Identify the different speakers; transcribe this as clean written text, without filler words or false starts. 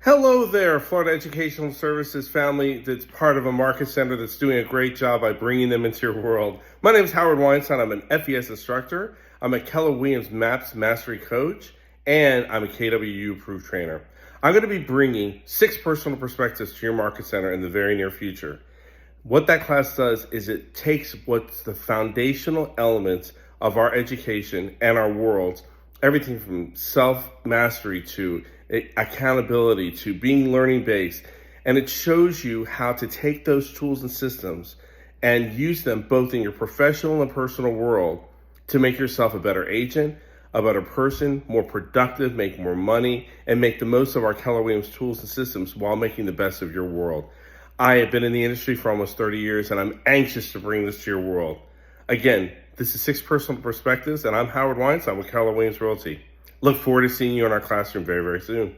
Speaker 1: Hello there, Florida Educational Services family that's part of a market center that's doing a great job by bringing them into your world. My name is Howard Weinstein. I'm an FES instructor. I'm a Keller Williams MAPS Mastery Coach, and I'm a KWU approved trainer. I'm going to be bringing 6 personal perspectives to your market center in the very near future. What that class does is it takes what's the foundational elements of our education and our world, everything from self-mastery to accountability to being learning-based, and it shows you how to take those tools and systems and use them both in your professional and personal world to make yourself a better agent, a better person, more productive, make more money, and make the most of our Keller Williams tools and systems while making the best of your world. I have been in the industry for almost 30 years, and I'm anxious to bring this to your world. Again, this is 6 personal perspectives, and I'm Howard Weinstein with Keller Williams Realty. Look forward to seeing you in our classroom very, very soon.